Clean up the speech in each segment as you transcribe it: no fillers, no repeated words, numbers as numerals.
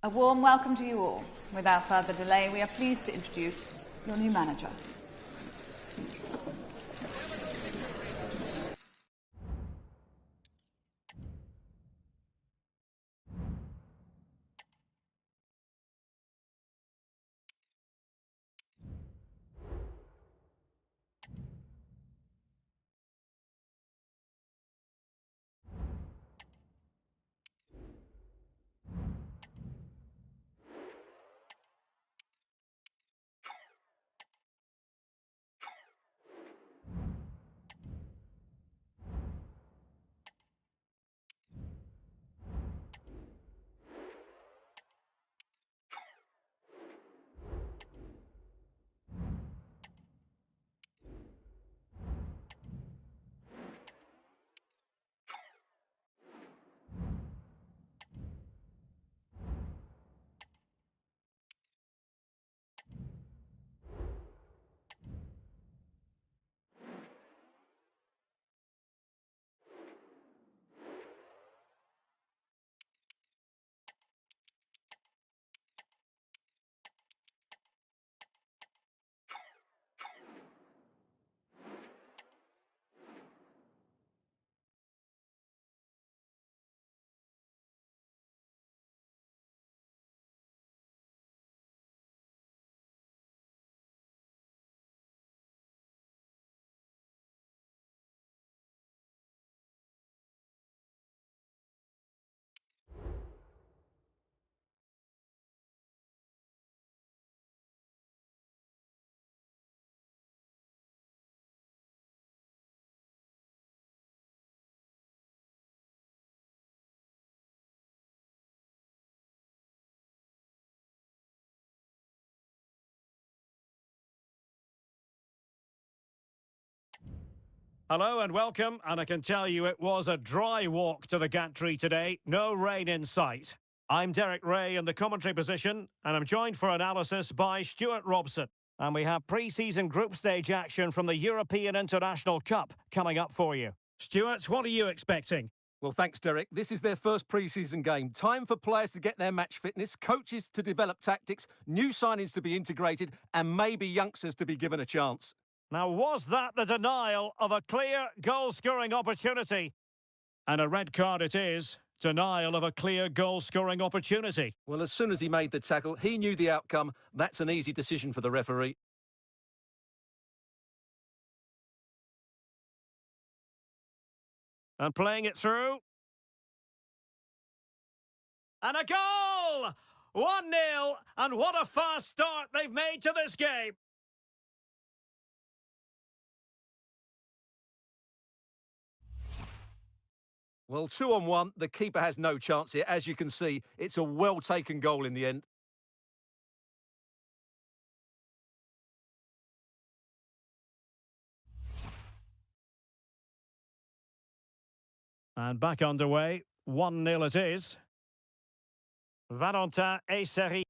A warm welcome to you all. Without further delay, we are pleased to introduce your new manager. Hello and welcome, and I can tell you it was a dry walk to the gantry today, no rain in sight. I'm Derek Ray in the commentary position, and I'm joined for analysis by Stuart Robson. And we have pre-season group stage action from the European International Cup coming up for you. Stuart, what are you expecting? Well, thanks, Derek. This is their first pre-season game. Time for players to get their match fitness, coaches to develop tactics, new signings to be integrated, and maybe youngsters to be given a chance. Now, was that the denial of a clear goal-scoring opportunity? And a red card it is. Denial of a clear goal-scoring opportunity. Well, as soon as he made the tackle, he knew the outcome. That's an easy decision for the referee. And playing it through. And a goal! 1-0, and what a fast start they've made to this game. Well, 2-on-1, the keeper has no chance here. As you can see, it's a well-taken goal in the end. And back underway, 1-0 it is. Valentin Esseri.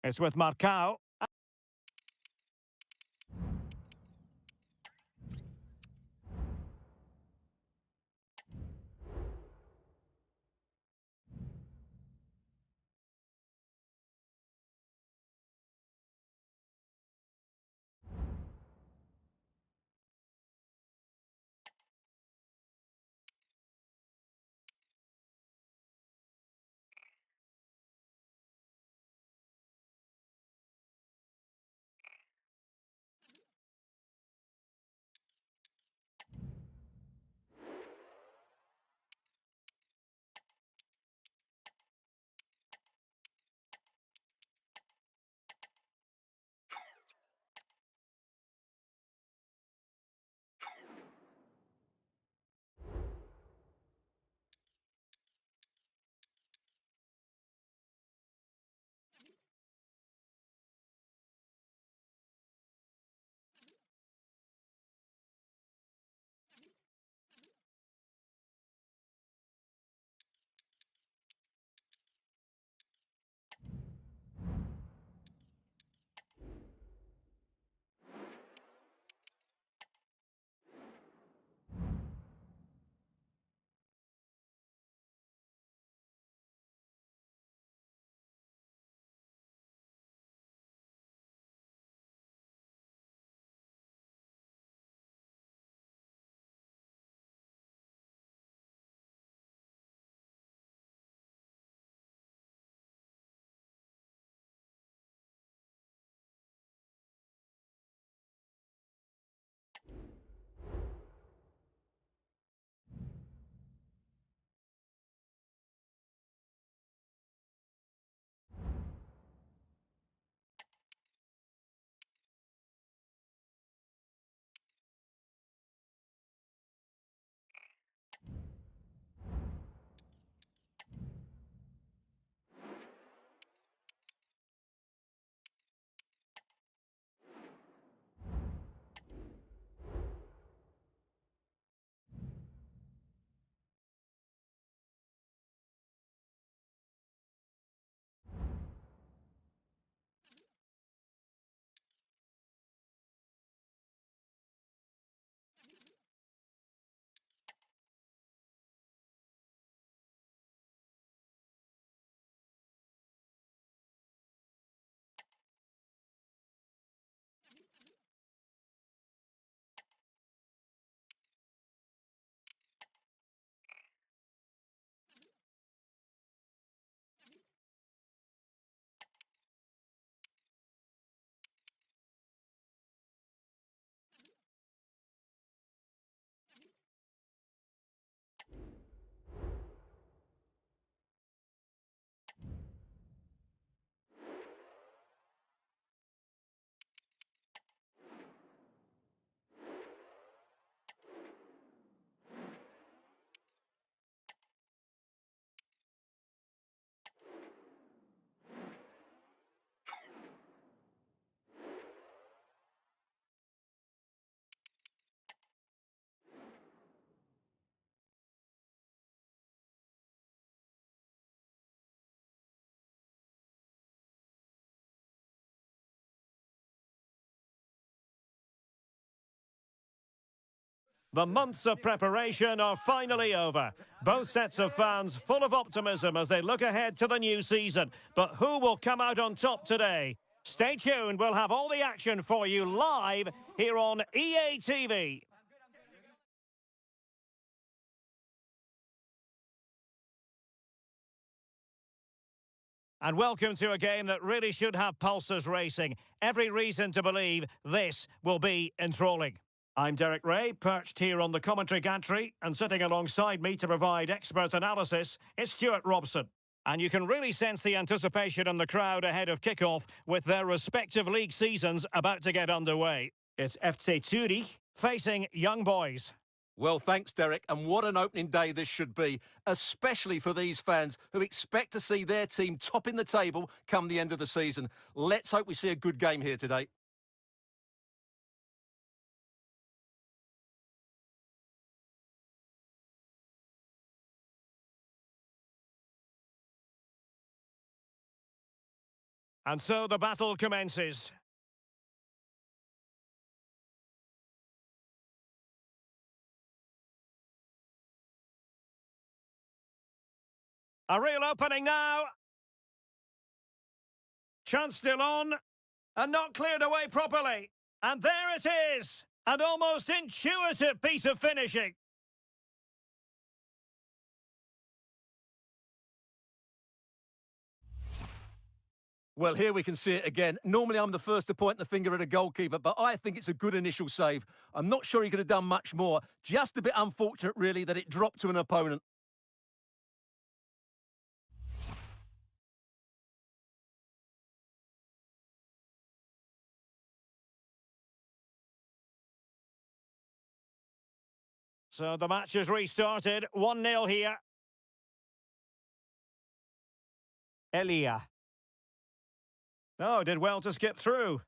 It's with Marcao. The months of preparation are finally over. Both sets of fans full of optimism as they look ahead to the new season. But who will come out on top today? Stay tuned, we'll have all the action for you live here on EA TV. And welcome to a game that really should have pulses racing. Every reason to believe this will be enthralling. I'm Derek Ray, perched here on the commentary gantry, and sitting alongside me to provide expert analysis is Stuart Robson. And you can really sense the anticipation in the crowd ahead of kick-off with their respective league seasons about to get underway. It's FC Zurich facing Young Boys. Well, thanks, Derek, and what an opening day this should be, especially for these fans who expect to see their team topping the table come the end of the season. Let's hope we see a good game here today. And so the battle commences. A real opening now. Chance still on. And not cleared away properly. And there it is. An almost intuitive piece of finishing. Well, here we can see it again. Normally, I'm the first to point the finger at a goalkeeper, but I think it's a good initial save. I'm not sure he could have done much more. Just a bit unfortunate, really, that it dropped to an opponent. So the match has restarted. 1-0 here. Elia. Oh, did well to skip through.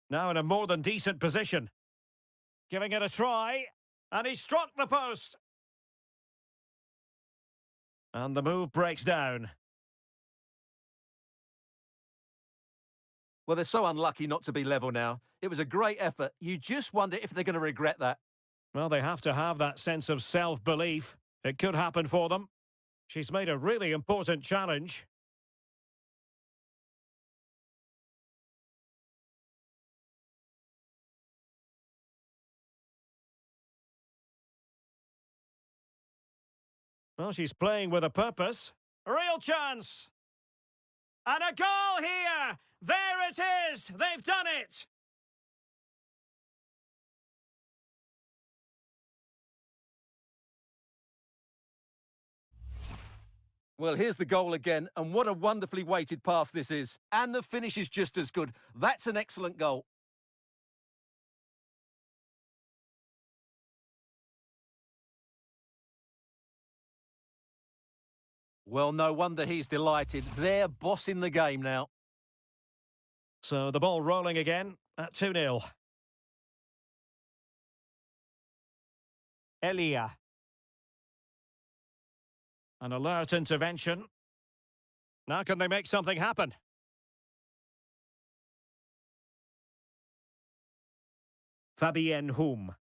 Now in a more than decent position. Giving it a try. And he struck the post. And the move breaks down. Well, they're so unlucky not to be level now. It was a great effort. You just wonder if they're going to regret that. Well, they have to have that sense of self-belief. It could happen for them. She's made a really important challenge. Well, she's playing with a purpose. A real chance! And a goal here! There it is! They've done it! Well, here's the goal again, and what a wonderfully weighted pass this is. And the finish is just as good. That's an excellent goal. Well, no wonder he's delighted. They're bossing the game now. So the ball rolling again at 2-0. Elia. An alert intervention. Now can they make something happen? Fabienne Hum.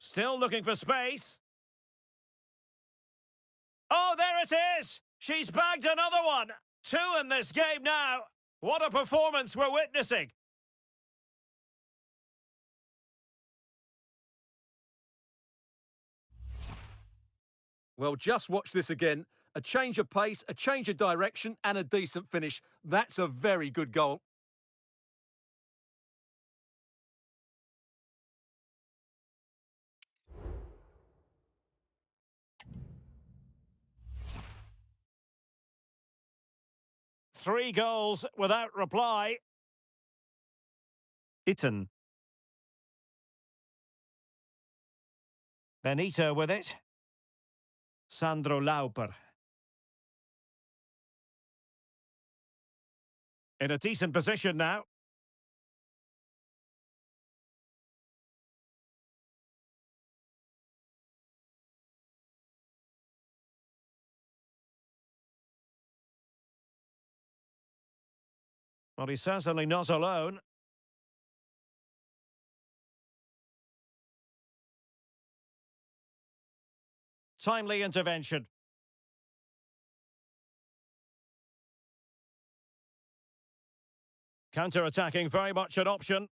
Still looking for space. Oh, there it is! She's bagged another one! 2 in this game now. What a performance we're witnessing. Well, just watch this again. A change of pace, a change of direction, and a decent finish. That's a very good goal. Three goals without reply. Itten. Benito with it. Sandro Lauper. In a decent position now. Well, he's certainly not alone. Timely intervention. Counter-attacking, very much an option.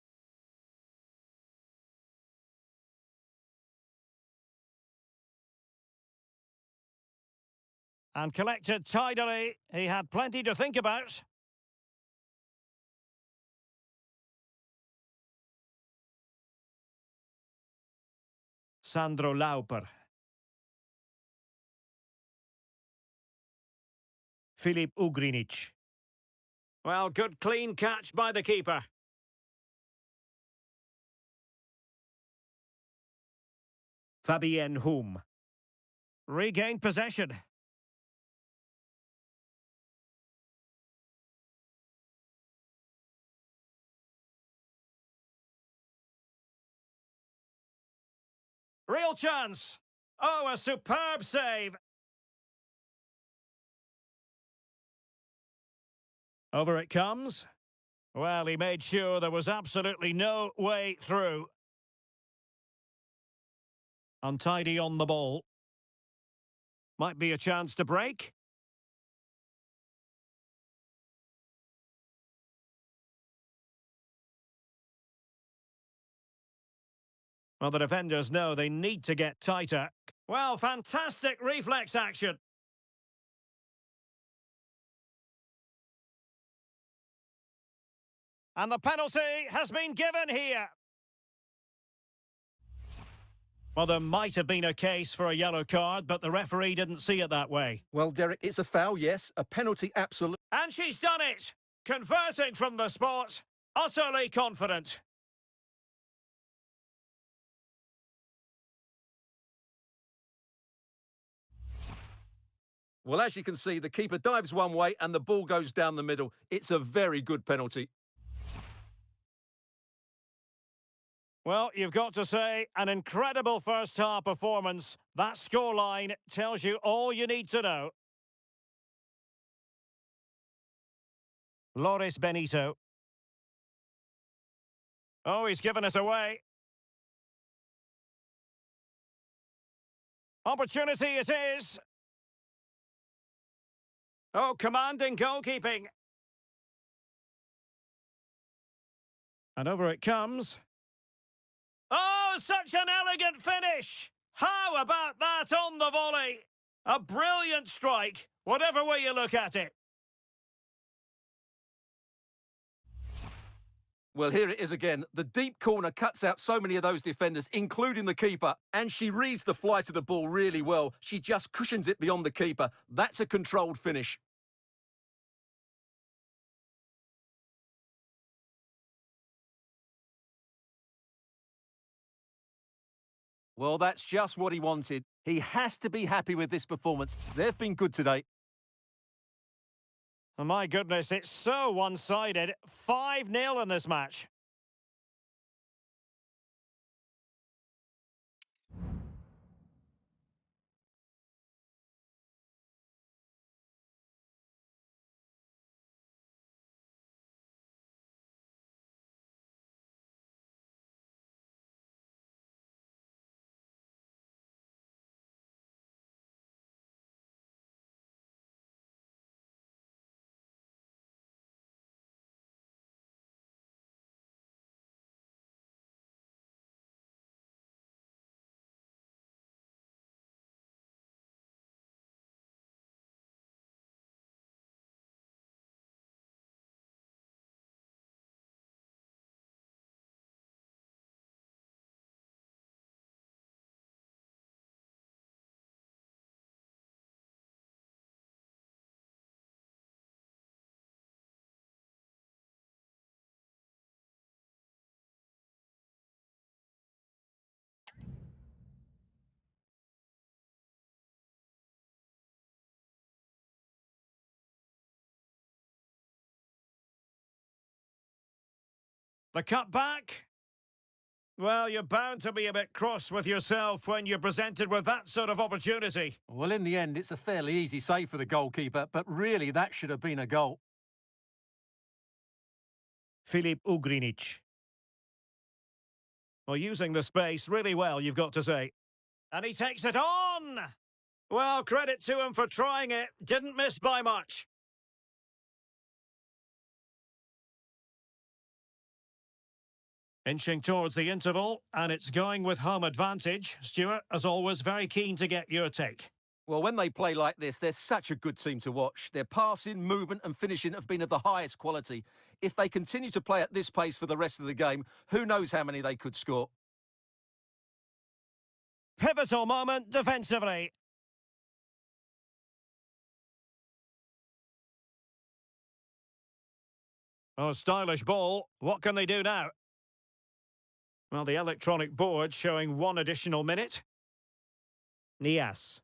And collected tidily. He had plenty to think about. Sandro Lauper. Filip Ugrinic. Well, good clean catch by the keeper. Fabien Hum. Regained possession. Real chance. Oh, a superb save. Over it comes. Well, he made sure there was absolutely no way through. Untidy on the ball. Might be a chance to break. Well, the defenders know they need to get tighter. Well, fantastic reflex action. And the penalty has been given here. Well, there might have been a case for a yellow card, but the referee didn't see it that way. Well, Derek, it's a foul, yes. A penalty, absolutely. And she's done it! Converting from the spot, utterly confident. Well, as you can see, the keeper dives one way and the ball goes down the middle. It's a very good penalty. Well, you've got to say, an incredible first-half performance. That scoreline tells you all you need to know. Loris Benito. Oh, he's given us away. Opportunity it is. Oh, commanding goalkeeping. And over it comes. Oh, such an elegant finish! How about that on the volley? A brilliant strike, whatever way you look at it. Well, here it is again. The deep corner cuts out so many of those defenders, including the keeper, and she reads the flight of the ball really well. She just cushions it beyond the keeper. That's a controlled finish. Well, that's just what he wanted. He has to be happy with this performance. They've been good today. Oh, my goodness, it's so one-sided. 5-0 in this match. The cutback. Well, you're bound to be a bit cross with yourself when you're presented with that sort of opportunity. Well, in the end, it's a fairly easy save for the goalkeeper, but really that should have been a goal. Filip Ugrinic. Well, using the space really well, you've got to say. And he takes it on! Well, credit to him for trying it. Didn't miss by much. Inching towards the interval, and it's going with home advantage. Stuart, as always, very keen to get your take. Well, when they play like this, they're such a good team to watch. Their passing, movement and finishing have been of the highest quality. If they continue to play at this pace for the rest of the game, who knows how many they could score. Pivotal moment defensively. Oh, stylish ball. What can they do now? Well, the electronic board showing one additional minute. Nias.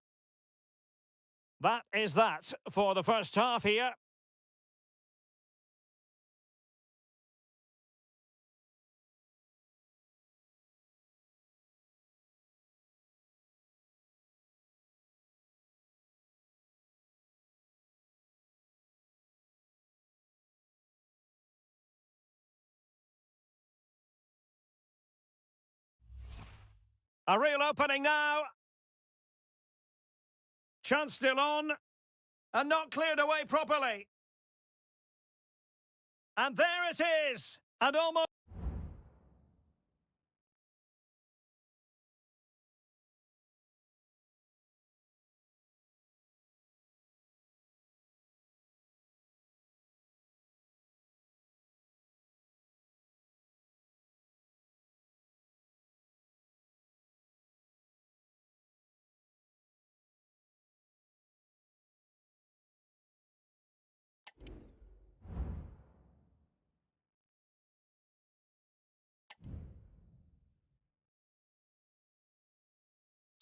That is that for the first half here. A real opening now. Chance still on. And not cleared away properly. And there it is. And almost...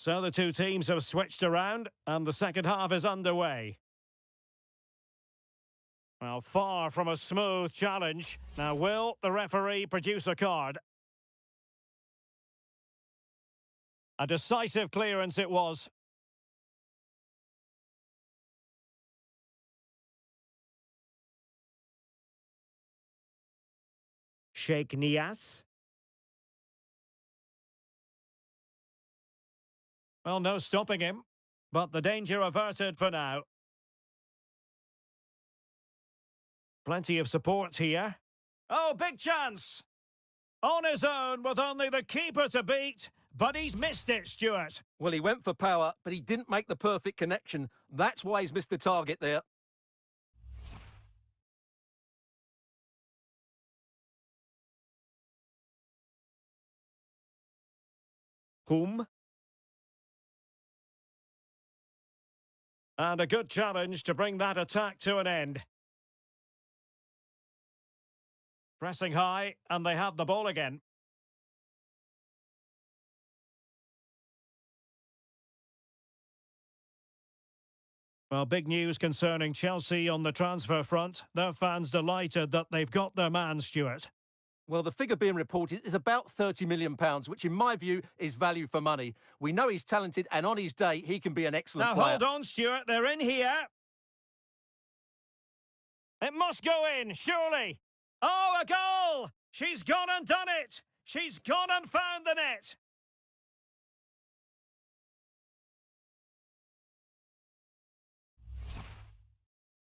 So the two teams have switched around and the second half is underway. Well, far from a smooth challenge. Now, will the referee produce a card? A decisive clearance it was. Sheikh Nias. Well, no stopping him, but the danger averted for now. Plenty of support here. Oh, big chance! On his own with only the keeper to beat, but he's missed it, Stuart. Well, he went for power, but he didn't make the perfect connection. That's why he's missed the target there. Whom? And a good challenge to bring that attack to an end. Pressing high, and they have the ball again. Well, big news concerning Chelsea on the transfer front. Their fans delighted that they've got their man, Stuart. Well, the figure being reported is about £30 million, which in my view is value for money. We know he's talented, and on his day, he can be an excellent player. Now, hold on, Stuart. They're in here. It must go in, surely. Oh, a goal! She's gone and done it! She's gone and found the net!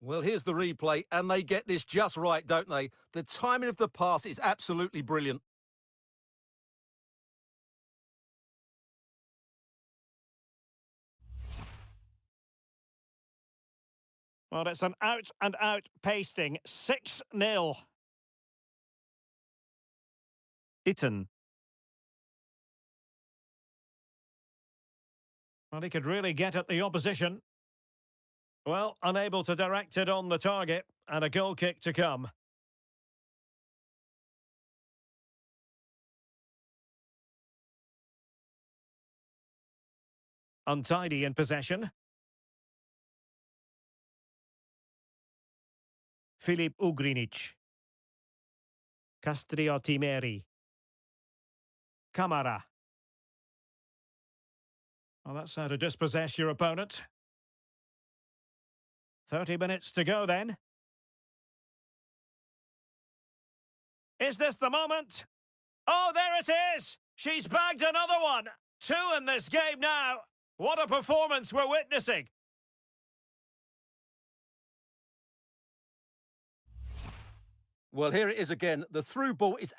Well, here's the replay, and they get this just right, don't they? The timing of the pass is absolutely brilliant. Well, it's an out-and-out pasting. 6-0. Itten. Well, he could really get at the opposition. Well, unable to direct it on the target, and a goal kick to come. Untidy in possession. Filip Ugrinic. Castrioti-Meri. Camara. Well, that's how to dispossess your opponent. 30 minutes to go then. Is this the moment? Oh, there it is! She's bagged another one! 2 in this game now. What a performance we're witnessing. Well, here it is again. The through ball is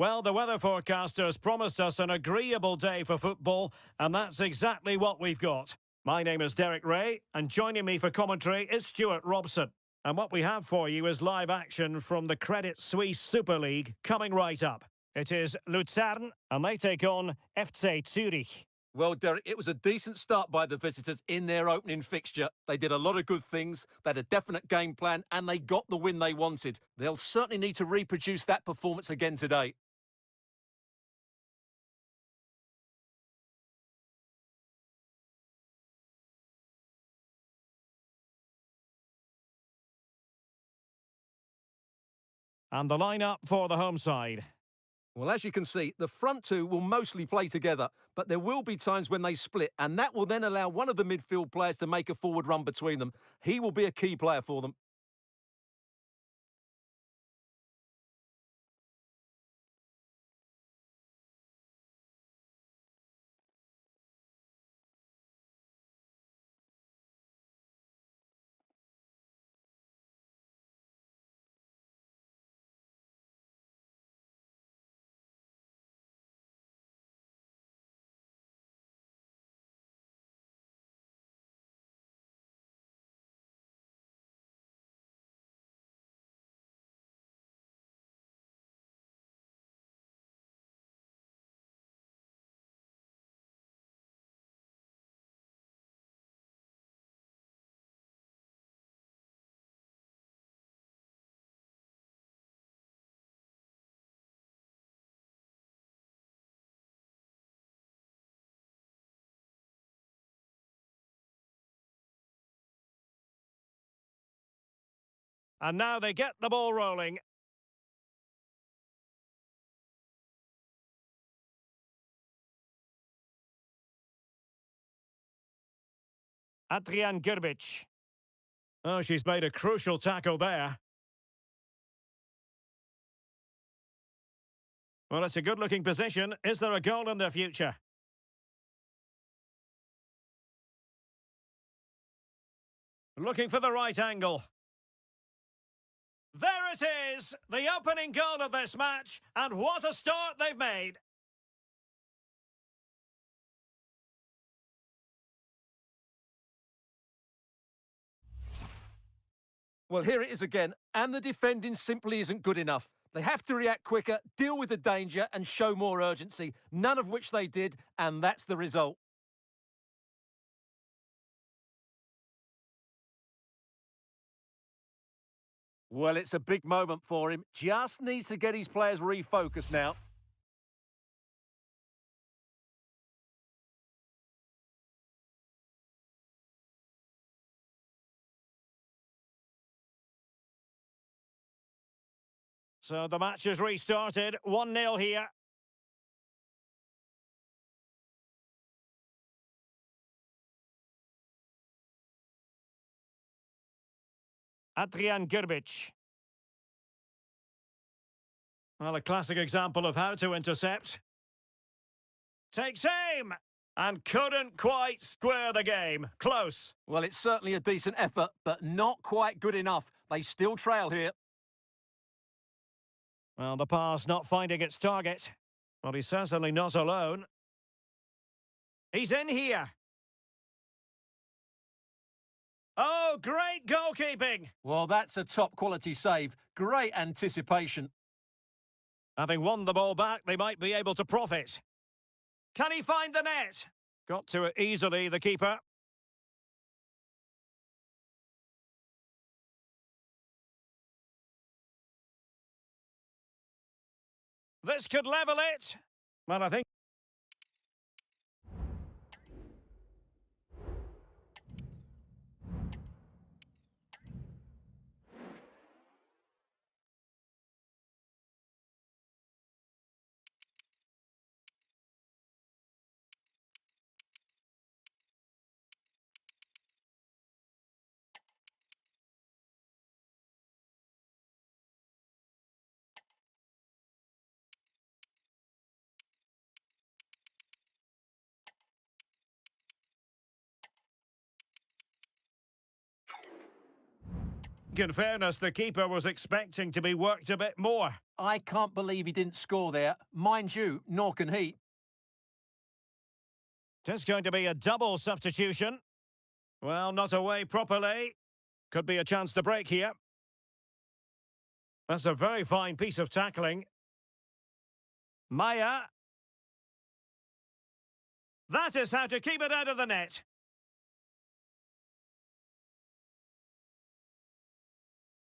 Well, the weather forecasters promised us an agreeable day for football, and that's exactly what we've got. My name is Derek Ray, and joining me for commentary is Stuart Robson. And what we have for you is live action from the Credit Suisse Super League coming right up. It is Lucerne, and they take on FC Zurich. Well, Derek, it was a decent start by the visitors in their opening fixture. They did a lot of good things, they had a definite game plan, and they got the win they wanted. They'll certainly need to reproduce that performance again today. And the lineup for the home side. Well, as you can see, the front two will mostly play together, but there will be times when they split, and that will then allow one of the midfield players to make a forward run between them. He will be a key player for them. And now they get the ball rolling. Adrian Gerbic. Oh, she's made a crucial tackle there. Well, it's a good-looking position. Is there a goal in the future? Looking for the right angle. There it is! The opening goal of this match, and what a start they've made! Well, here it is again, and the defending simply isn't good enough. They have to react quicker, deal with the danger, and show more urgency, none of which they did, and that's the result. Well, it's a big moment for him. Just needs to get his players refocused now. So the match has restarted. 1-0 here. Adrian Gerbic. Well, a classic example of how to intercept. Takes aim! And couldn't quite square the game. Close. Well, it's certainly a decent effort, but not quite good enough. They still trail here. Well, the pass not finding its target. Well, he's certainly not alone. He's in here. Oh, great goalkeeping! Well, that's a top-quality save. Great anticipation. Having won the ball back, they might be able to profit. Can he find the net? Got to it easily, the keeper. This could level it. Well, I think... In fairness, the keeper was expecting to be worked a bit more. I can't believe he didn't score there. Mind you, nor can he. Just going to be a double substitution. Well, not away properly. Could be a chance to break here. That's a very fine piece of tackling. Maya. That is how to keep it out of the net.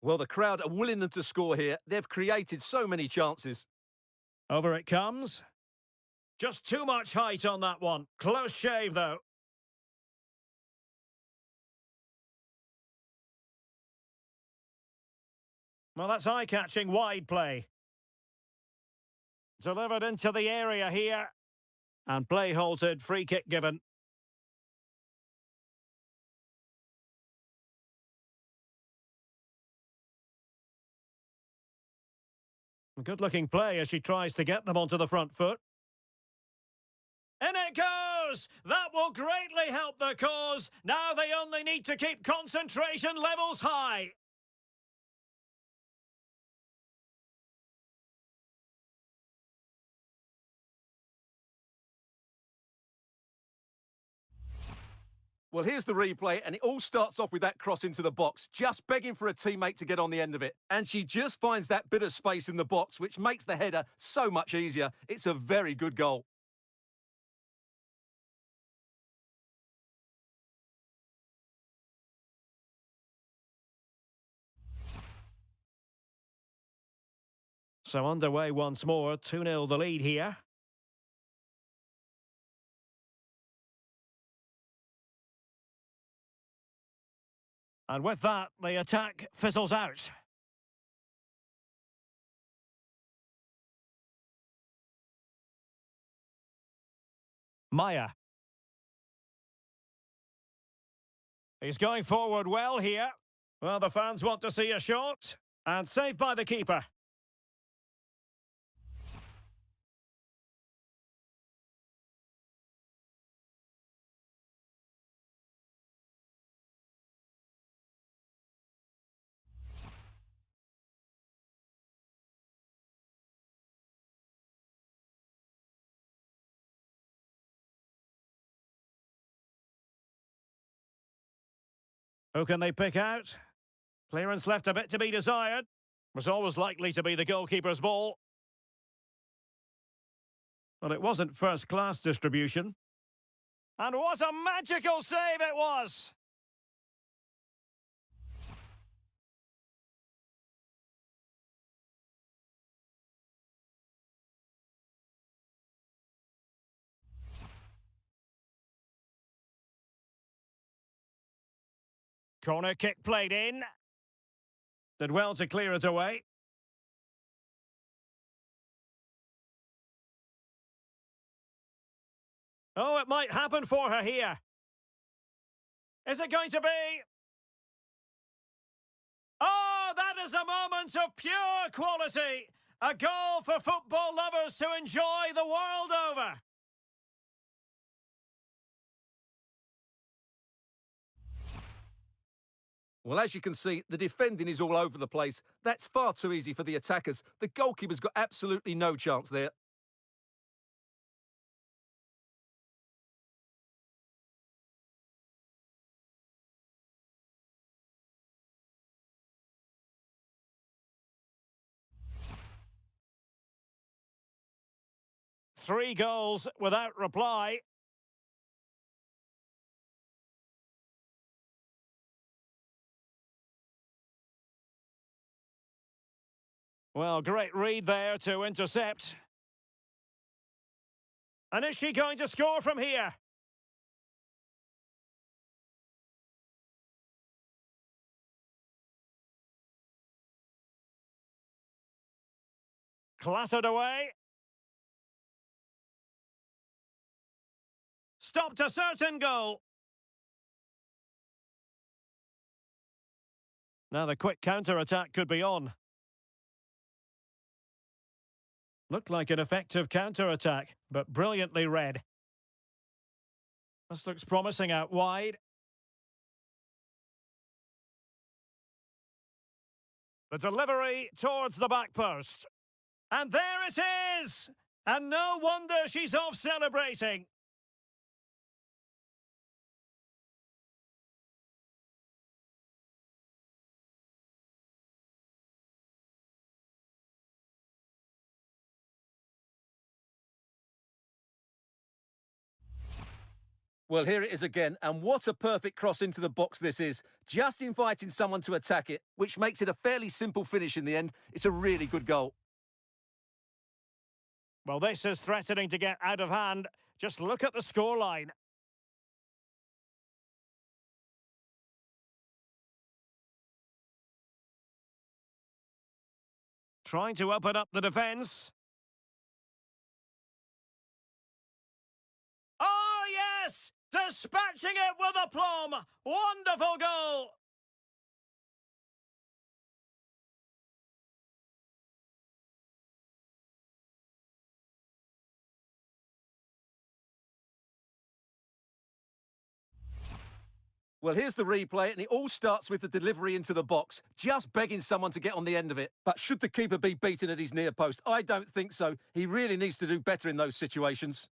Well, the crowd are willing them to score here. They've created so many chances. Over it comes. Just too much height on that one. Close shave, though. Well, that's eye-catching wide play. Delivered into the area here. And play halted, free kick given. Good-looking play as she tries to get them onto the front foot. In it goes! That will greatly help the cause. Now they only need to keep concentration levels high. Well, here's the replay, and it all starts off with that cross into the box, just begging for a teammate to get on the end of it. And she just finds that bit of space in the box, which makes the header so much easier. It's a very good goal. So underway once more, 2-0 the lead here. And with that, the attack fizzles out. Maya. He's going forward well here. Well, the fans want to see a shot. And saved by the keeper. Who can they pick out? Clearance left a bit to be desired. Was always likely to be the goalkeeper's ball. But it wasn't first-class distribution. And what a magical save it was! Corner kick played in. Did well to clear it away. Oh, it might happen for her here. Is it going to be? Oh, that is a moment of pure quality. A goal for football lovers to enjoy the world over. Well, as you can see, the defending is all over the place. That's far too easy for the attackers. The goalkeeper's got absolutely no chance there. Three goals without reply. Well, great read there to intercept. And is she going to score from here? Clattered away. Stopped a certain goal. Now the quick counter-attack could be on. Looked like an effective counter-attack, but brilliantly read. This looks promising out wide. The delivery towards the back post. And there it is! And no wonder she's off celebrating. Well, here it is again, and what a perfect cross into the box this is. Just inviting someone to attack it, which makes it a fairly simple finish in the end. It's a really good goal. Well, this is threatening to get out of hand. Just look at the scoreline. Trying to open up the defence. Oh, yes! Dispatching it with aplomb! Wonderful goal! Well, here's the replay, and it all starts with the delivery into the box, just begging someone to get on the end of it. But should the keeper be beaten at his near post? I don't think so. He really needs to do better in those situations.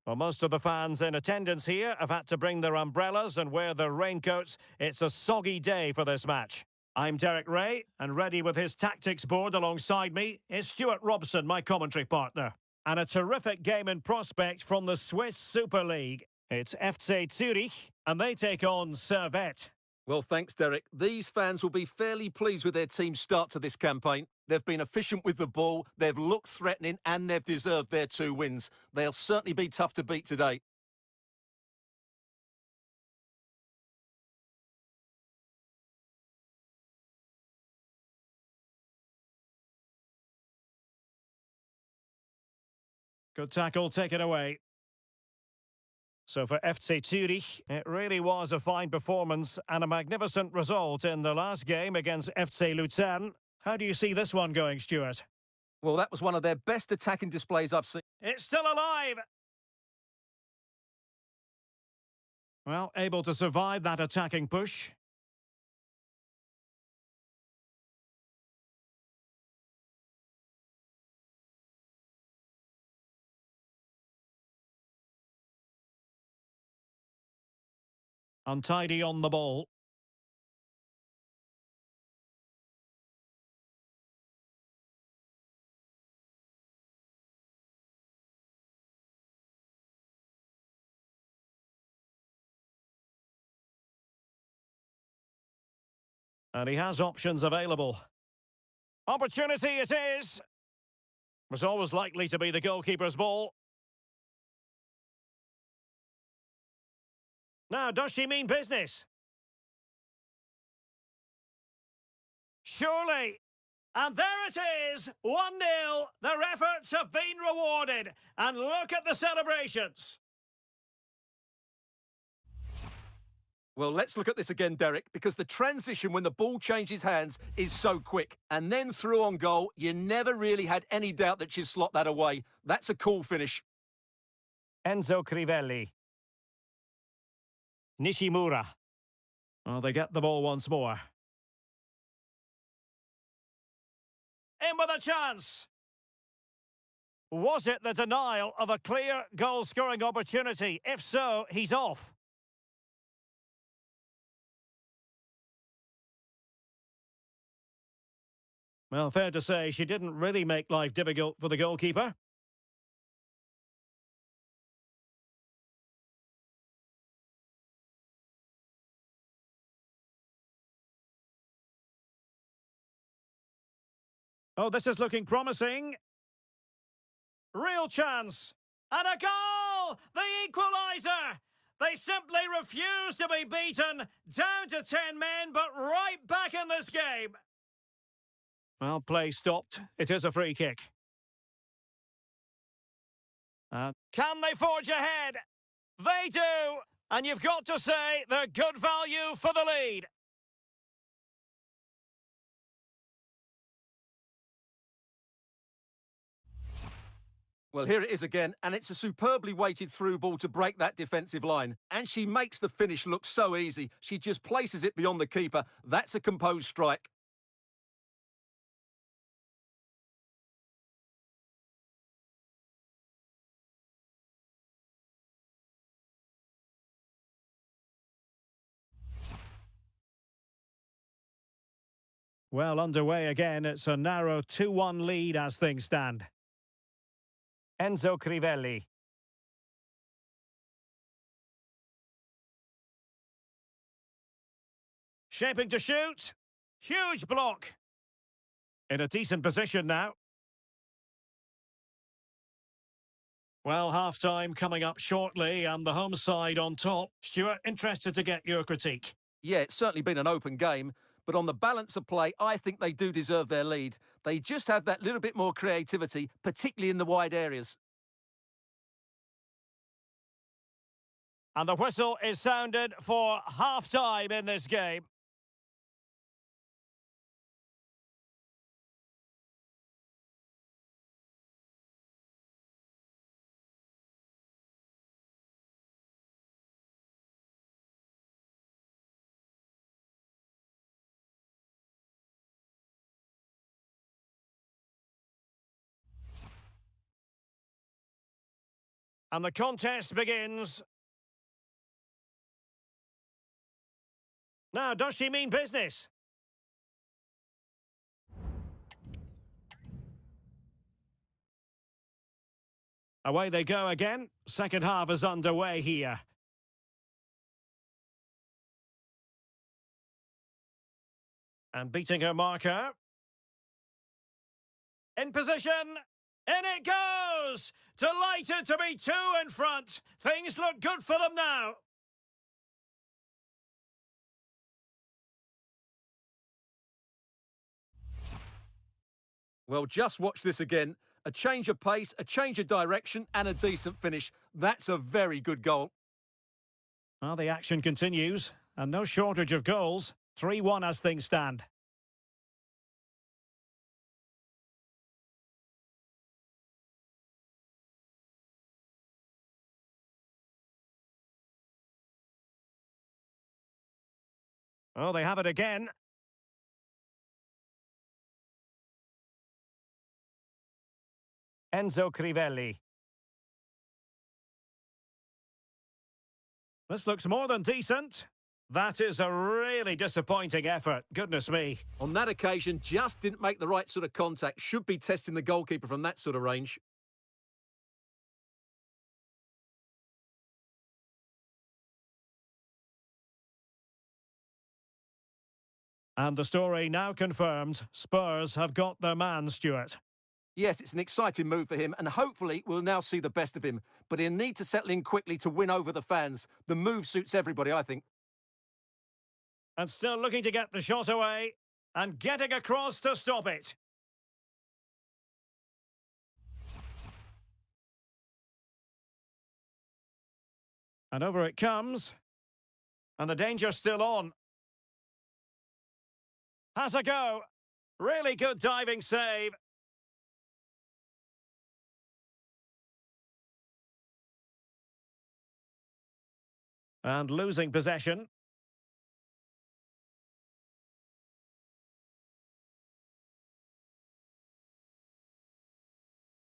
Well, most of the fans in attendance here have had to bring their umbrellas and wear their raincoats. It's a soggy day for this match. I'm Derek Ray, and ready with his tactics board alongside me is Stuart Robson, my commentary partner. And a terrific game in prospect from the Swiss Super League. It's FC Zurich, and they take on Servette. Well, thanks, Derek. These fans will be fairly pleased with their team's start to this campaign. They've been efficient with the ball, they've looked threatening, and they've deserved their 2 wins. They'll certainly be tough to beat today. Good tackle, take it away. So for FC Zurich, it really was a fine performance and a magnificent result in the last game against FC Lucerne. How do you see this one going, Stuart? Well, that was one of their best attacking displays I've seen. It's still alive! Well, able to survive that attacking push. Untidy on the ball. And he has options available. Opportunity it is! Was always likely to be the goalkeeper's ball. Now, does she mean business? Surely! And there it is! 1-0! Their efforts have been rewarded! And look at the celebrations! Well, let's look at this again, Derek, because the transition when the ball changes hands is so quick. And then through on goal, you never really had any doubt that she'd slot that away. That's a cool finish. Enzo Crivelli. Nishimura. Well, they get the ball once more. In with a chance! Was it the denial of a clear goal-scoring opportunity? If so, he's off. Well, fair to say, she didn't really make life difficult for the goalkeeper. Oh, this is looking promising. Real chance. And a goal! The equaliser! They simply refuse to be beaten. Down to 10 men, but right back in this game. Well, play stopped. It is a free kick. Can they forge ahead? They do! And you've got to say they're good value for the lead. Well, here it is again, and it's a superbly weighted through ball to break that defensive line. And she makes the finish look so easy. She just places it beyond the keeper. That's a composed strike. Well, underway again. It's a narrow 2-1 lead as things stand. Enzo Crivelli. Shaping to shoot. Huge block. In a decent position now. Well, half-time coming up shortly and the home side on top. Stuart, interested to get your critique. Yeah, it's certainly been an open game, but on the balance of play, I think they do deserve their lead. They just have that little bit more creativity, particularly in the wide areas. And the whistle is sounded for half-time in this game. And the contest begins. Now, does she mean business? Away they go again. Second half is underway here. And beating her marker. In position. In it goes! Delighted to be two in front. Things look good for them now. Well, just watch this again. A change of pace, a change of direction, and a decent finish. That's a very good goal. Well, the action continues, and no shortage of goals. 3-1 as things stand. Oh, they have it again. Enzo Crivelli. This looks more than decent. That is a really disappointing effort. Goodness me. On that occasion, just didn't make the right sort of contact. Should be testing the goalkeeper from that sort of range. And the story now confirmed. Spurs have got their man, Stuart. Yes, it's an exciting move for him, and hopefully we'll now see the best of him. But he'll need to settle in quickly to win over the fans. The move suits everybody, I think. And still looking to get the shot away. And getting across to stop it. And over it comes. And the danger's still on. Has a go. Really good diving save. And losing possession.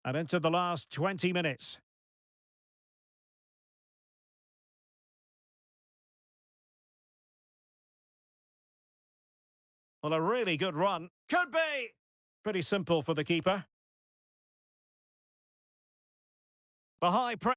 And into the last 20 minutes. Well, a really good run. Could be! Pretty simple for the keeper. The high press.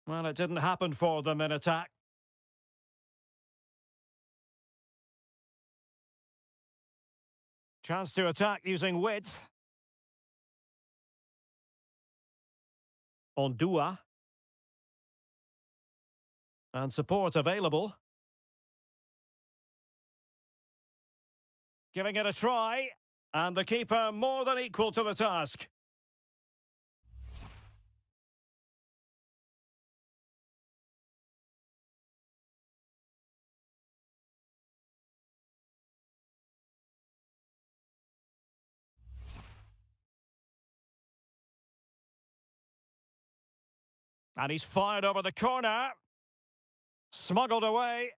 Well, it didn't happen for them in attack. Chance to attack using width. Ondua. And support available. Giving it a try. And the keeper more than equal to the task. And he's fired over the corner. Smuggled away.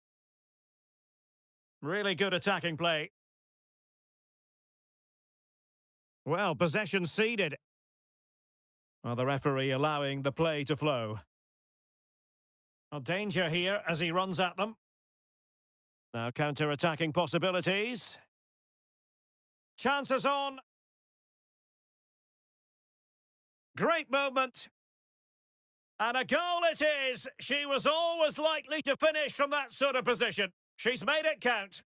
Really good attacking play. Well, possession ceded. Well, the referee allowing the play to flow. Well, danger here as he runs at them. Now counter-attacking possibilities. Chances on. Great movement. And a goal it is. She was always likely to finish from that sort of position. She's made it count.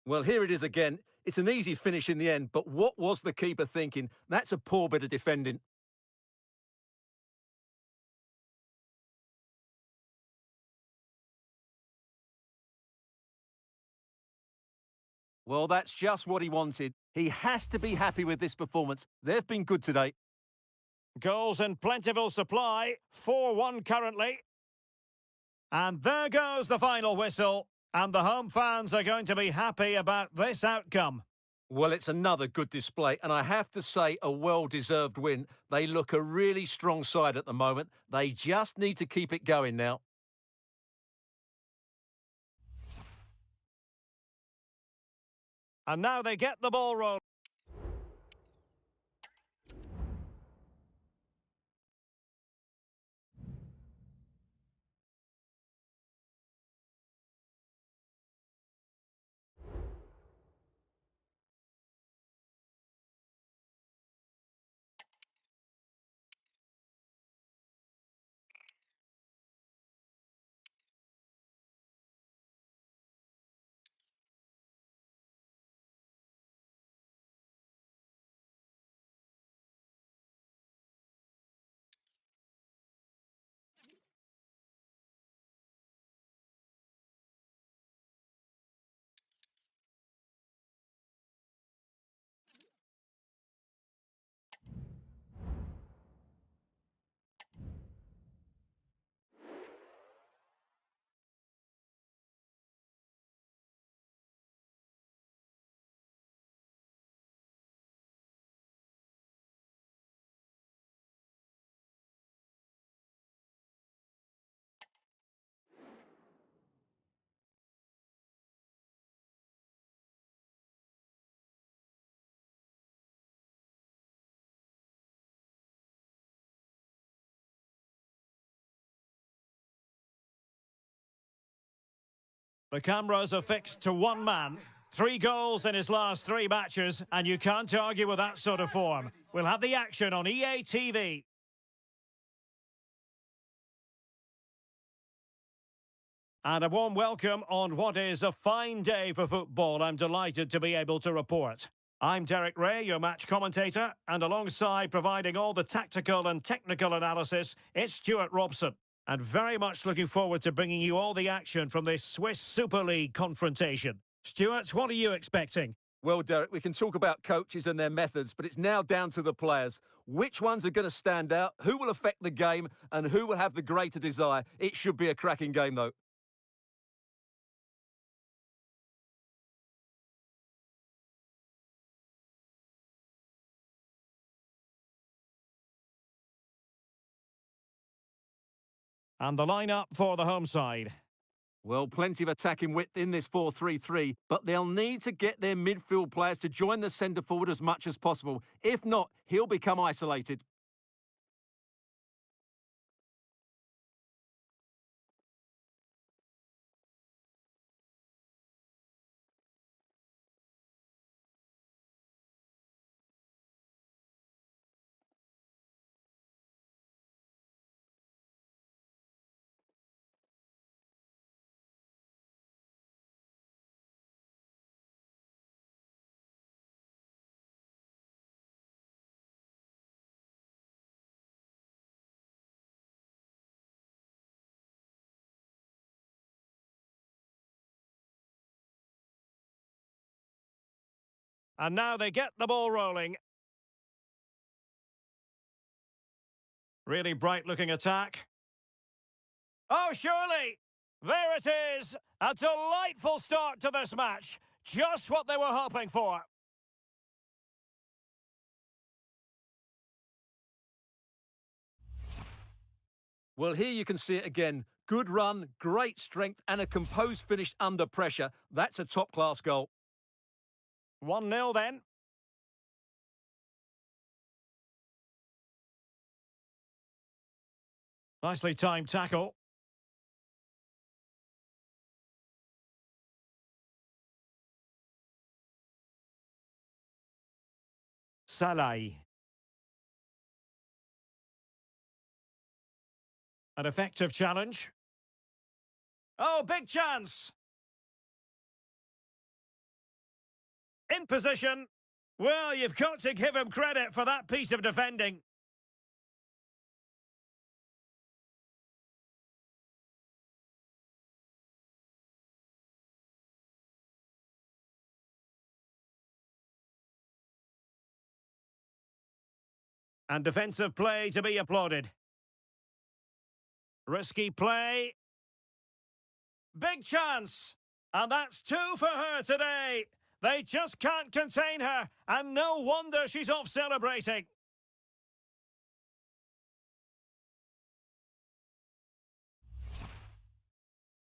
Well, here it is again. It's an easy finish in the end, but what was the keeper thinking? That's a poor bit of defending. Well, that's just what he wanted. He has to be happy with this performance. They've been good today. Goals in plentiful supply. 4-1 currently. And there goes the final whistle. And the home fans are going to be happy about this outcome. Well, it's another good display, and I have to say a well-deserved win. They look a really strong side at the moment. They just need to keep it going now. And now they get the ball rolling. The cameras are fixed to one man. 3 goals in his last 3 matches, and you can't argue with that sort of form. We'll have the action on EA TV. And a warm welcome on what is a fine day for football. I'm delighted to be able to report. I'm Derek Ray, your match commentator, and alongside providing all the tactical and technical analysis, it's Stuart Robson. And very much looking forward to bringing you all the action from this Swiss Super League confrontation. Stuart, what are you expecting? Well, Derek, we can talk about coaches and their methods, but it's now down to the players. Which ones are going to stand out, who will affect the game, and who will have the greater desire? It should be a cracking game, though. And the lineup for the home side. Well, plenty of attacking width in this 4-3-3, but they'll need to get their midfield players to join the centre forward as much as possible. If not, he'll become isolated. And now they get the ball rolling. Really bright-looking attack. Oh, surely! There it is! A delightful start to this match. Just what they were hoping for. Well, here you can see it again. Good run, great strength, and a composed finish under pressure. That's a top-class goal. 1-0 then. Nicely timed tackle. Salai. An effective challenge. Oh, big chance! In position. Well, you've got to give him credit for that piece of defending. And defensive play to be applauded. Risky play. Big chance. And that's two for her today. They just can't contain her. And no wonder she's off celebrating.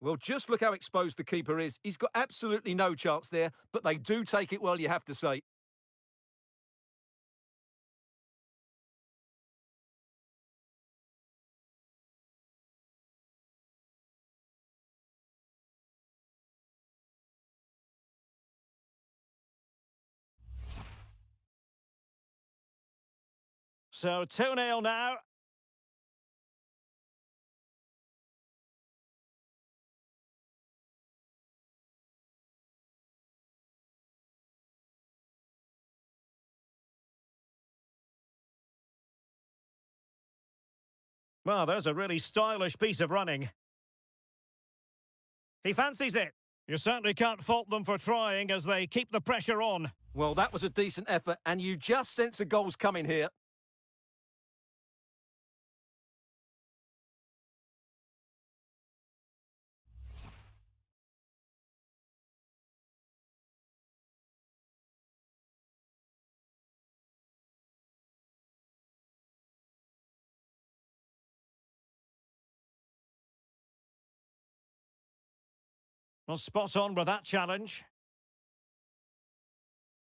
Well, just look how exposed the keeper is. He's got absolutely no chance there, but they do take it well, you have to say. So 2-0 now. Well, there's a really stylish piece of running. He fancies it. You certainly can't fault them for trying as they keep the pressure on. Well, that was a decent effort, and you just sense a goal's coming here. Well, spot on with that challenge.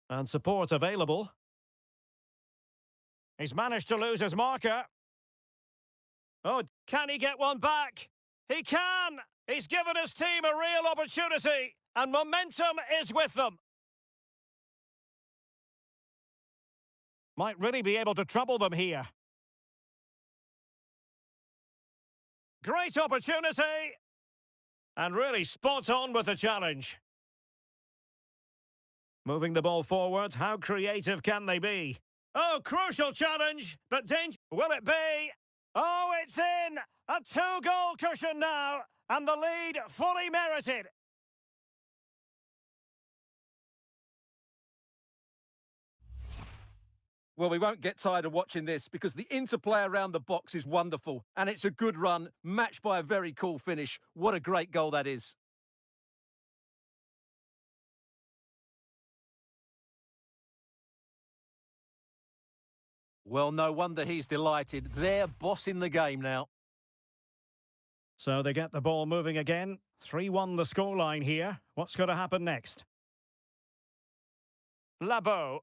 And support available. He's managed to lose his marker. Oh, can he get one back? He can! He's given his team a real opportunity, and momentum is with them. Might really be able to trouble them here. Great opportunity! And really spot on with the challenge. Moving the ball forward, how creative can they be? Oh, crucial challenge, but danger. Will it be? Oh, it's in! A 2-goal cushion now, and the lead fully merited. Well, we won't get tired of watching this because the interplay around the box is wonderful. And it's a good run, matched by a very cool finish. What a great goal that is. Well, no wonder he's delighted. They're bossing the game now. So they get the ball moving again. 3-1 the scoreline here. What's going to happen next? Labo.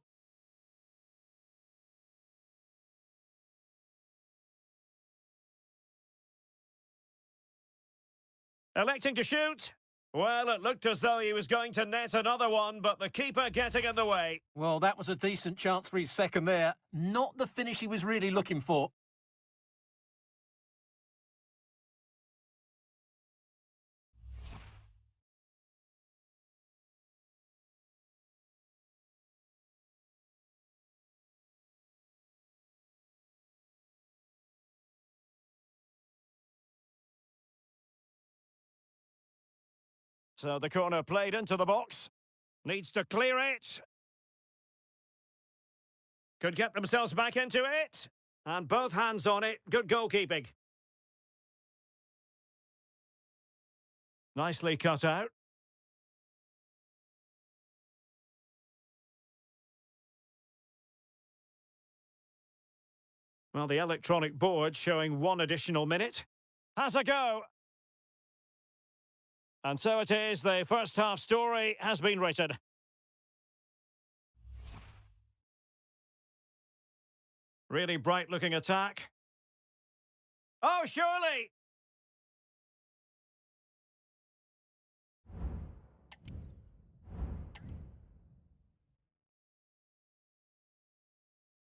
Electing to shoot. Well, it looked as though he was going to net another one, but the keeper getting in the way. Well, that was a decent chance for his second there. Not the finish he was really looking for. So the corner played into the box. Needs to clear it. Could get themselves back into it. And both hands on it. Good goalkeeping. Nicely cut out. Well, the electronic board showing one additional minute. Has a go. And so it is, the first half story has been written. Really bright looking attack. Oh, surely!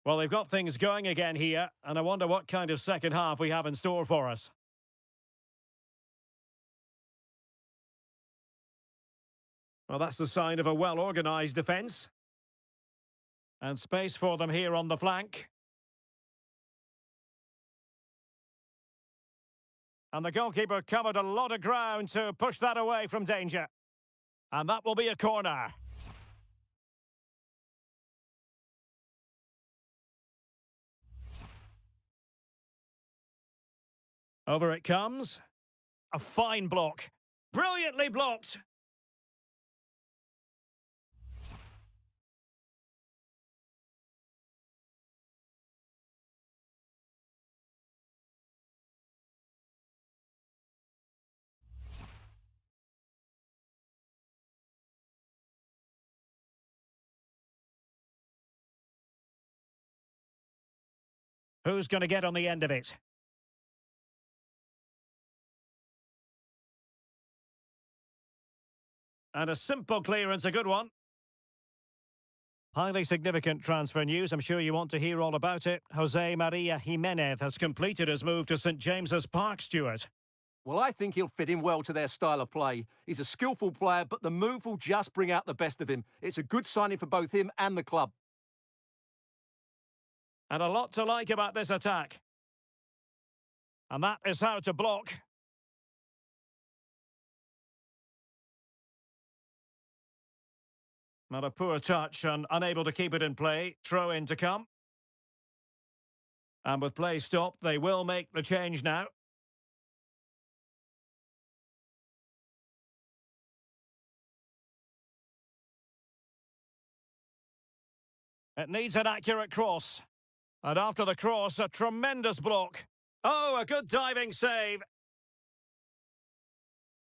Well, they've got things going again here, and I wonder what kind of second half we have in store for us. Well, that's the sign of a well-organised defence. And space for them here on the flank. And the goalkeeper covered a lot of ground to push that away from danger. And that will be a corner. Over it comes. A fine block. Brilliantly blocked. Who's going to get on the end of it? And a simple clearance, a good one. Highly significant transfer news. I'm sure you want to hear all about it. Jose Maria Jimenez has completed his move to St James's Park, Stuart. Well, I think he'll fit in well to their style of play. He's a skillful player, but the move will just bring out the best of him. It's a good signing for both him and the club. And a lot to like about this attack. And that is how to block. Not a poor touch and unable to keep it in play. Throw in to come. And with play stopped, they will make the change now. It needs an accurate cross. And after the cross, a tremendous block. Oh, a good diving save.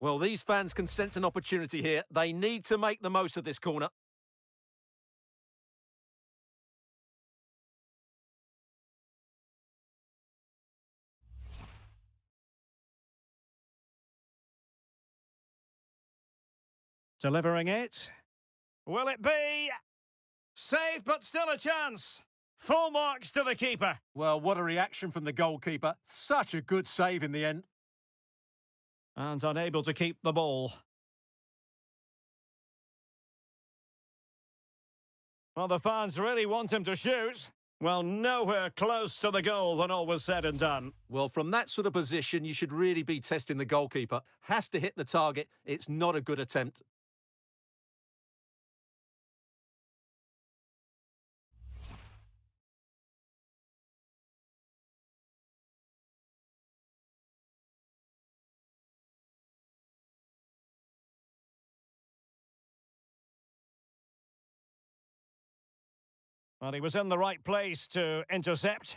Well, these fans can sense an opportunity here. They need to make the most of this corner. Delivering it. Will it be? Saved, but still a chance. Full marks to the keeper. Well, what a reaction from the goalkeeper. Such a good save in the end. And unable to keep the ball. Well, the fans really want him to shoot. Well, nowhere close to the goal when all was said and done. Well, from that sort of position, you should really be testing the goalkeeper. Has to hit the target. It's not a good attempt. Well, he was in the right place to intercept.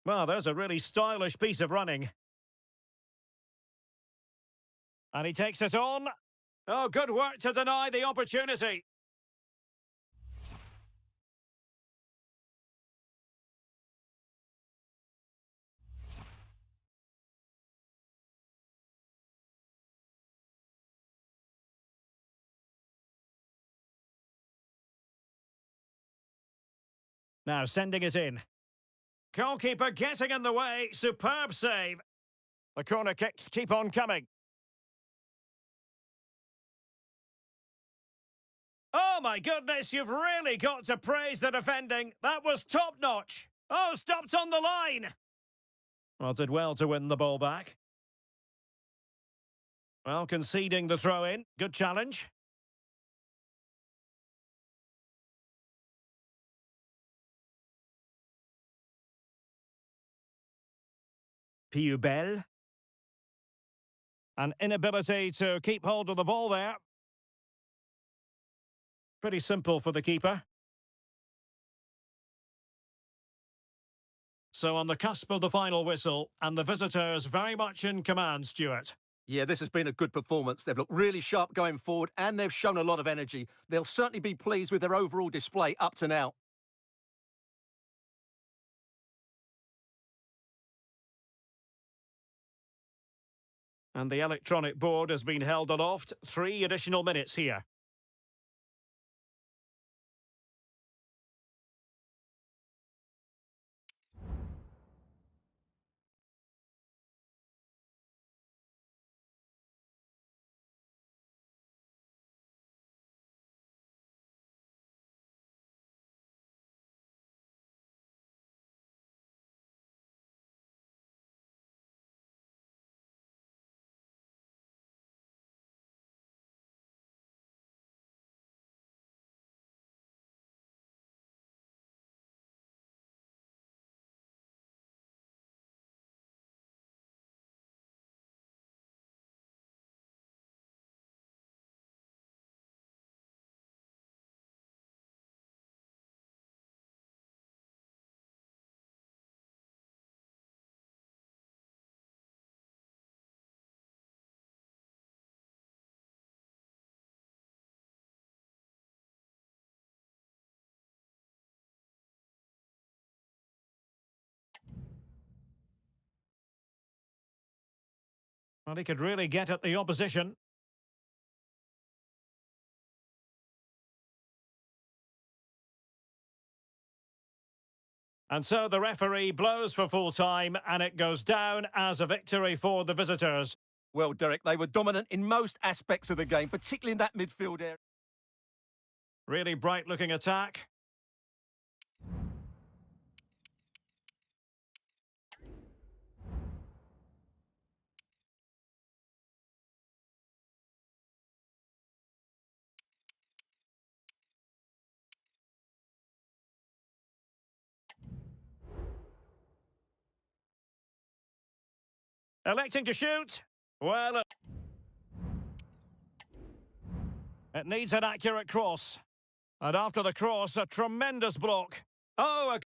Well, there's a really stylish piece of running. And he takes it on. Oh, good work to deny the opportunity. Now sending it in. Goalkeeper getting in the way. Superb save. The corner kicks keep on coming. Oh my goodness, you've really got to praise the defending. That was top-notch. Oh, stopped on the line. Well, did well to win the ball back. Well, conceding the throw-in. Good challenge. Piubel. An inability to keep hold of the ball there. Pretty simple for the keeper. So on the cusp of the final whistle, and the visitors very much in command, Stuart. Yeah, this has been a good performance. They've looked really sharp going forward, and they've shown a lot of energy. They'll certainly be pleased with their overall display up to now. And the electronic board has been held aloft. 3 additional minutes here. Well, he could really get at the opposition. And so the referee blows for full time, and it goes down as a victory for the visitors. Well, Derek, they were dominant in most aspects of the game, particularly in that midfield area. Really bright-looking attack. Electing to shoot. Well, it needs an accurate cross. And after the cross, a tremendous block. Oh,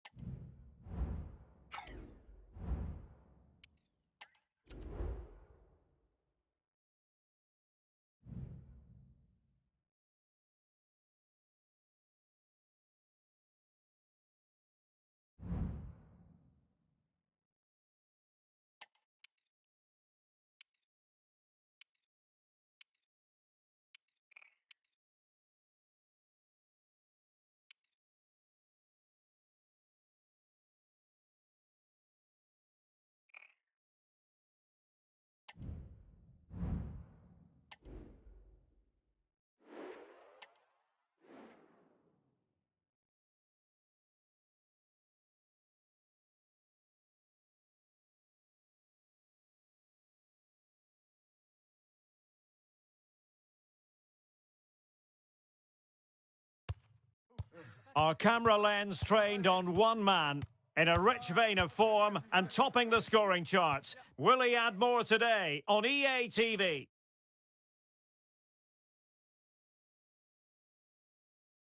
our camera lens trained on one man in a rich vein of form and topping the scoring charts. Will he add more today on EA TV?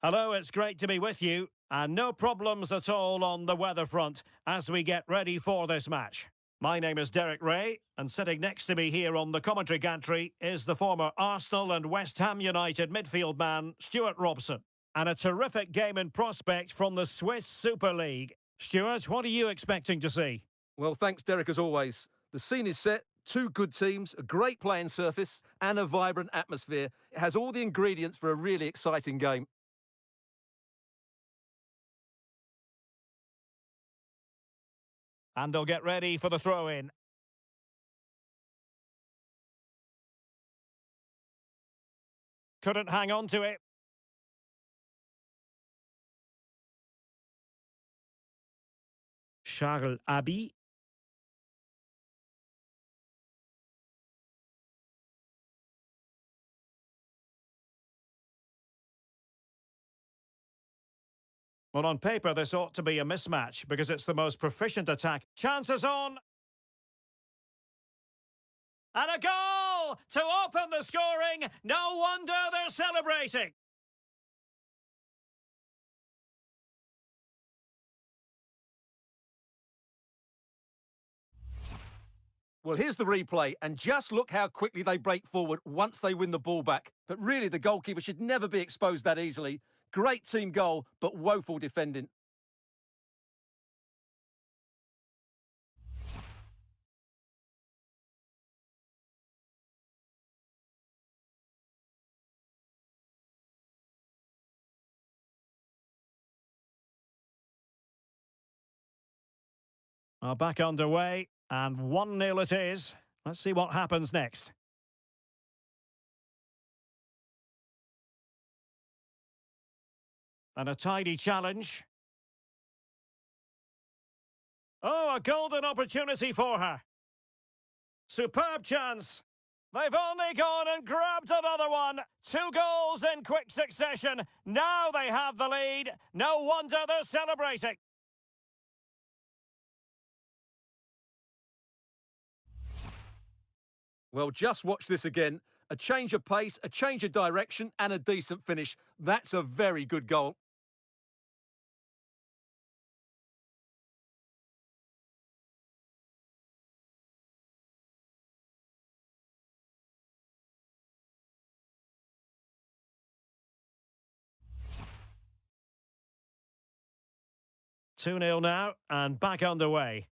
Hello, it's great to be with you, and no problems at all on the weather front as we get ready for this match. My name is Derek Ray, and sitting next to me here on the commentary gantry is the former Arsenal and West Ham United midfield man, Stuart Robson. And a terrific game in prospect from the Swiss Super League. Stuart, what are you expecting to see? Well, thanks, Derek, as always. The scene is set. 2 good teams, a great playing surface, and a vibrant atmosphere. It has all the ingredients for a really exciting game. And they'll get ready for the throw-in. Couldn't hang on to it. Charles Abbey. Well, on paper, this ought to be a mismatch because it's the most proficient attack. Chances on. And a goal to open the scoring. No wonder they're celebrating. Well, here's the replay, and just look how quickly they break forward once they win the ball back. But really, the goalkeeper should never be exposed that easily. Great team goal, but woeful defending. Well, back underway, and 1-0 it is. Let's see what happens next. And a tidy challenge. Oh, a golden opportunity for her. Superb chance. They've only gone and grabbed another one. 2 goals in quick succession. Now they have the lead. No wonder they're celebrating. Well, just watch this again. A change of pace, a change of direction, and a decent finish. That's a very good goal. Two 0 now, and back underway.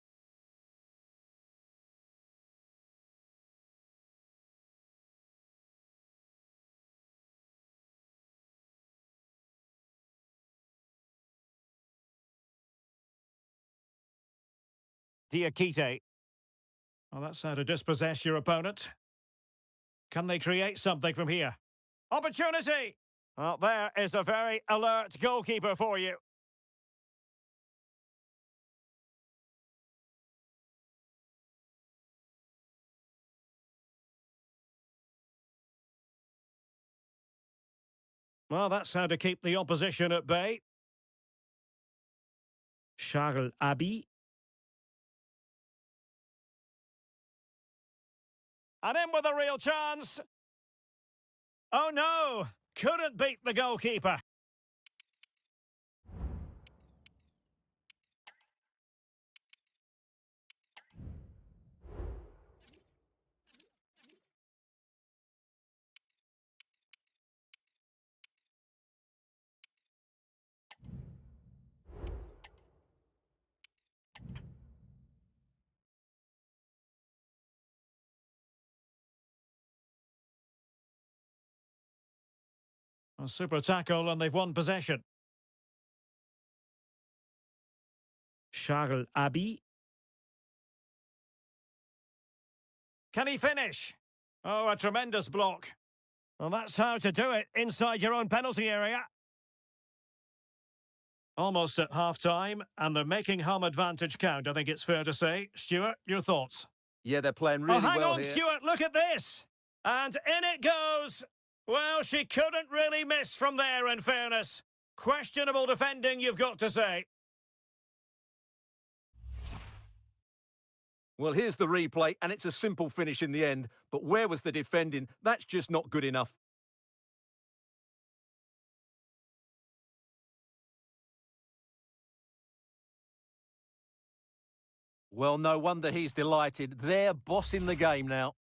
Diakite. Well, that's how to dispossess your opponent. Can they create something from here? Opportunity! Well, there is a very alert goalkeeper for you. Well, that's how to keep the opposition at bay. Charles Abbey. And in with a real chance. Oh no! Couldn't beat the goalkeeper. A super tackle and they've won possession. Charles Abbey. Can he finish? Oh, a tremendous block. Well, that's how to do it inside your own penalty area. Almost at half-time, and they're making home advantage count, I think it's fair to say. Stuart, your thoughts? Yeah, they're playing really hang well on, here. Stuart, look at this! And in it goes! Well, she couldn't really miss from there, in fairness. Questionable defending, you've got to say. Well, here's the replay, and it's a simple finish in the end. But where was the defending? That's just not good enough. Well, no wonder he's delighted. They're bossing the game now.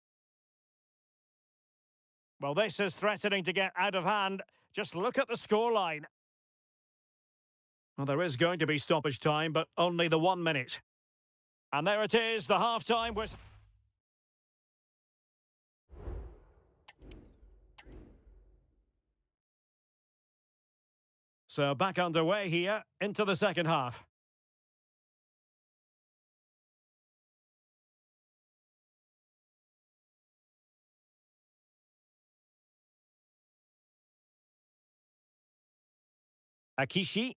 Well, this is threatening to get out of hand. Just look at the scoreline. Well, there is going to be stoppage time, but only the 1 minute. And there it is, the half-time was... So back underway here, into the second half. Akishi.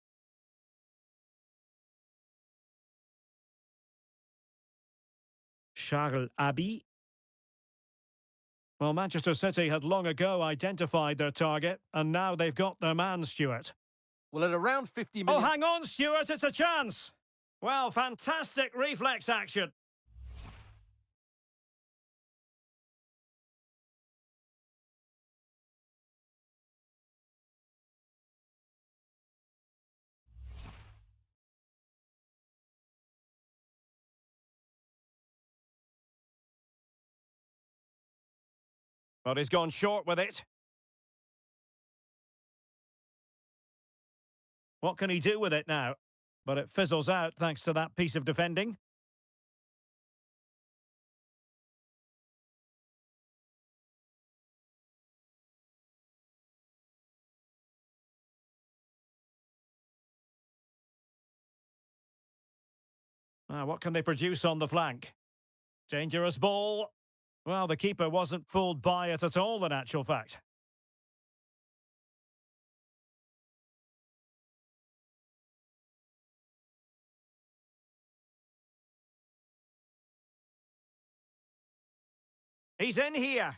Charles Abbey. Well, Manchester City had long ago identified their target, and now they've got their man, Stuart. Well, at around 50 Oh, million... hang on, Stuart, it's a chance! Well, fantastic reflex action. But he's gone short with it. What can he do with it now? But it fizzles out thanks to that piece of defending. What can they produce on the flank? Dangerous ball. Well, the keeper wasn't fooled by it at all, in actual fact. He's in here.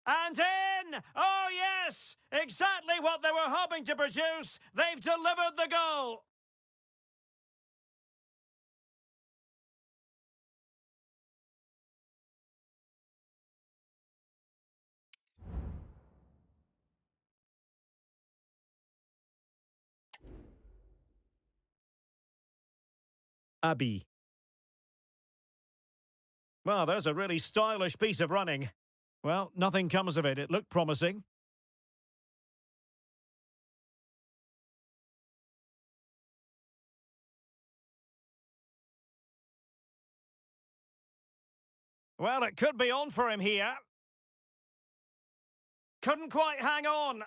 And in! Oh, yes! Exactly what they were hoping to produce. They've delivered the goal. Abbey. Well, there's a really stylish piece of running. Well, nothing comes of it. It looked promising. Well, it could be on for him here. Couldn't quite hang on.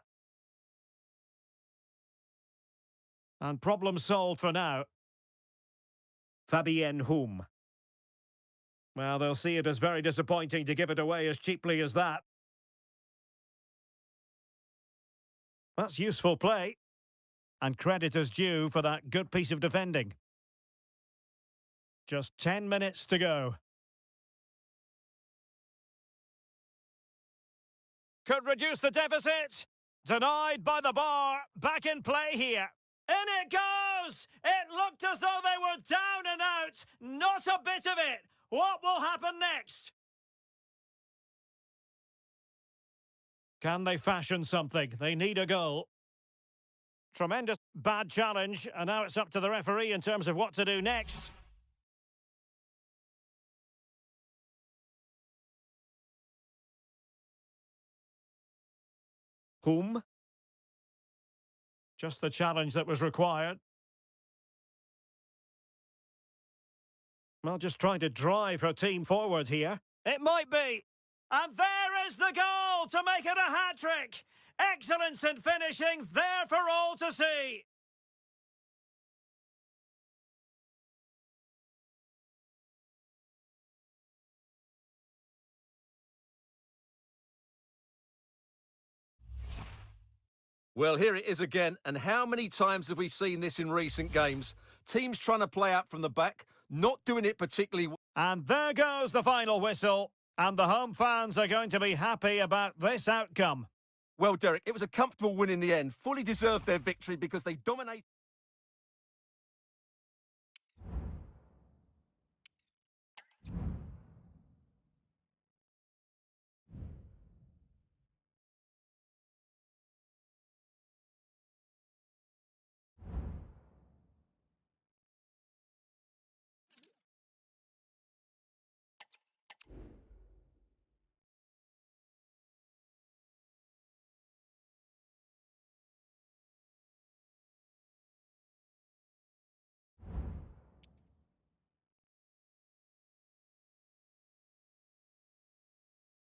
And problem solved for now. Fabienne Hum. Well, they'll see it as very disappointing to give it away as cheaply as that. That's useful play. And credit is due for that good piece of defending. Just 10 minutes to go. Could reduce the deficit. Denied by the bar. Back in play here. In it goes! It looked as though they were down and out. Not a bit of it. What will happen next? Can they fashion something? They need a goal. Tremendous bad challenge, and now it's up to the referee in terms of what to do next. Whom? Just the challenge that was required. Well, just trying to drive her team forward here. It might be. And there is the goal to make it a hat-trick. Excellence in finishing, there for all to see. Well, here it is again, and how many times have we seen this in recent games? Teams trying to play out from the back, not doing it particularly well. And there goes the final whistle, and the home fans are going to be happy about this outcome. Well, Derek, it was a comfortable win in the end. Fully deserved their victory because they dominated.